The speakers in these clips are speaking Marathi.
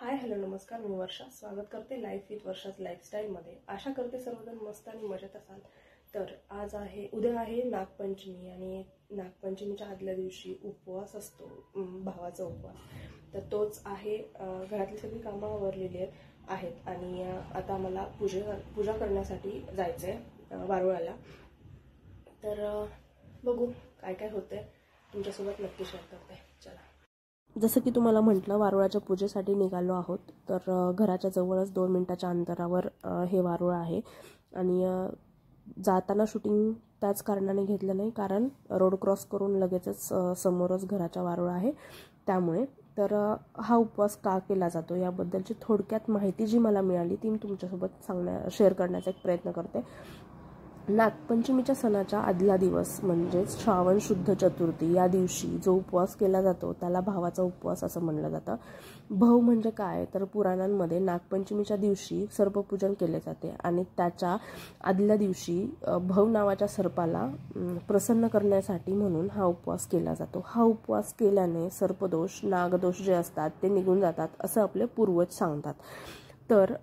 हाय हॅलो नमस्कार, मी वर्षा स्वागत करते लाईफ विथ वर्षाच लाईफस्टाईलमध्ये। आशा करते सर्वजण मस्त आणि मजेत असाल। तर आज आहे उद्या आहे नागपंचमी आणि नागपंचमीच्या आदल्या दिवशी उपवास असतो, भावाचा उपवास। तर तोच आहे। घरातली सगळी कामं आवरलेली आहेत आणि आता मला पूजा करण्यासाठी जायचंय वारुळाला। तर बघू काय काय होतंय, तुमच्यासोबत नक्की शेअर करते। चला, जसं की तुम्हाला म्हटलं, वारुळाच्या पूजेसाठी निघालो आहोत। तर घराच्या जवळच 2 मिनिटाच्या अंतरावर हे वारुळ आहे आणि जाताना शूटिंग त्याच कारणाने घेतलं नाही, कारण रोड क्रॉस करून लगेचच समोरच घराचा वारुळ आहे, त्यामुळे। तर हा उपवास का केला जातो याबद्दलची थोडक्यात माहिती जी मला मिळाली ती मी तुमच्यासोबत शेअर करण्याचा एक प्रयत्न करते। नागपंचमीच्या सणाच्या आदला दिवस म्हणजे श्रावण शुद्ध चतुर्थी या दिवशी जो उपवास केला जातो त्याला भावाचा उपवास असं म्हणलं जातं। भव म्हणजे काय, तर पुराणांमध्ये नागपंचमीच्या दिवशी सर्पपूजन केले जाते आणि त्याच्या आदल्या दिवशी भव नावाच्या सर्पाला प्रसन्न करण्यासाठी म्हणून हा उपवास केला जातो। हा उपवास केल्याने सर्पदोष, नागदोष जे असतात ते निघून जातात असं आपले पूर्वज सांगतात। तर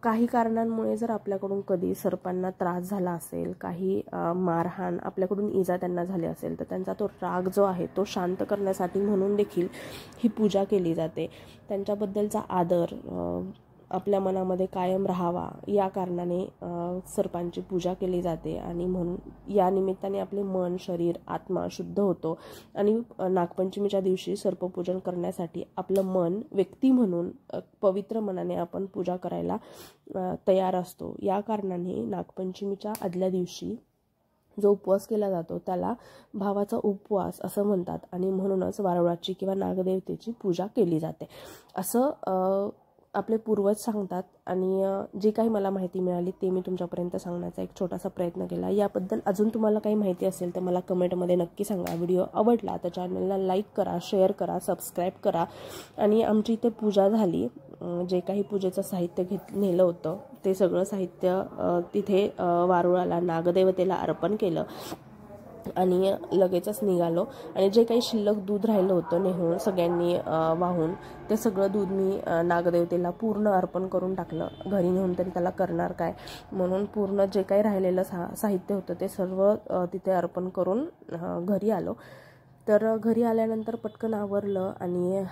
काही कारणांमुळे जर आपल्याकडून कधी सर्पांना त्रास झाला असेल, काही मारहाण, आपल्याकडून इजा त्यांना झाली असेल, तर त्यांचा तो राग जो आहे तो शांत करण्यासाठी म्हणून देखील ही पूजा केली जाते। त्यांच्याबद्दलचा आदर आपल्या मनामध्ये कायम राहावा या कारणाने सर्पांची पूजा केली जाते आणि म्हणून या निमित्ताने आपले मन, शरीर, आत्मा शुद्ध होतो आणि नागपंचमीच्या दिवशी सर्पपूजन करण्यासाठी आपलं मन व्यक्ती म्हणून पवित्र मनाने आपण पूजा करायला तयार असतो। या कारणाने नागपंचमीच्या आदल्या दिवशी जो उपवास केला जातो त्याला भावाचा उपवास असं म्हणतात आणि म्हणूनच वारुळाची किंवा नागदेवतेची पूजा केली जाते असं आपले पूर्वज सांगतात। आणि जे काही मला माहिती मिळाली ते मी तुमच्यापर्यंत सांगण्याचा एक छोटासा प्रयत्न केला। याबद्दल अजून तुम्हाला काही माहिती असेल तर मला कमेंटमध्ये नक्की सांगा। व्हिडिओ आवडला तर चॅनलला लाईक करा, शेअर करा, सबस्क्राईब करा। आणि आमची इथे पूजा झाली, जे काही पूजेचं साहित्य नेलं होतं ते सगळं साहित्य तिथे वारुळाला, नागदेवतेला अर्पण केलं आणि लगेचच निघालो। आणि जे काही शिल्लक दूध राहिलं होतं नेहून सगळ्यांनी वाहून, ते सगळं दूध मी नागदेवतेला पूर्ण अर्पण करून टाकलं। घरी नेऊन तरी त्याला करणार काय, म्हणून पूर्ण जे काही राहिलेलं साहित्य होतं ते सर्व तिथे अर्पण करून घरी आलो। तर घरी आल्यानंतर पटकन आवरलं आणि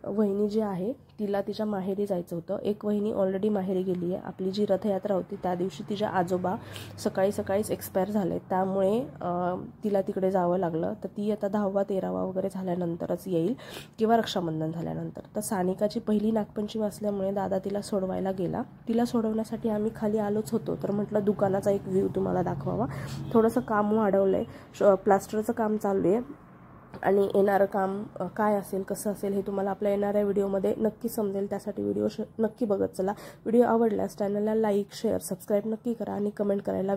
वहिनी जी आहे तिला तिच्या माहेरी जायचं होतं। एक वहिनी ऑलरेडी माहेरी गेली आहे। आपली जी रथयात्रा होती त्या दिवशी तिचे आजोबा सकाळीच एक्सपायर झाले, त्यामुळे तिला तिकडे जावं लागलं। तर ती आता 10वा 13वा वगैरे झाल्यानंतरच येईल किंवा रक्षाबंधन झाल्यानंतर। तर सानिकाची पहिली नागपंचमी असल्यामुळे दादा तिला सोडवायला गेला। तिला सोडवण्यासाठी आम्ही खाली आलोच होतो, तर म्हटलं दुकानाचा एक व्ह्यू तुम्हाला दाखवावा। थोडंसं काम वाढवलंय, प्लास्टरचं काम चालू आहे आणि येणारं काम काय असेल, कसं असेल हे तुम्हाला आपल्या येणाऱ्या व्हिडिओमध्ये नक्की समजेल। त्यासाठी व्हिडिओ नक्की बघत चला। व्हिडिओ आवडल्यास चॅनलला लाईक, शेअर, सबस्क्राईब नक्की करा आणि कमेंट करायला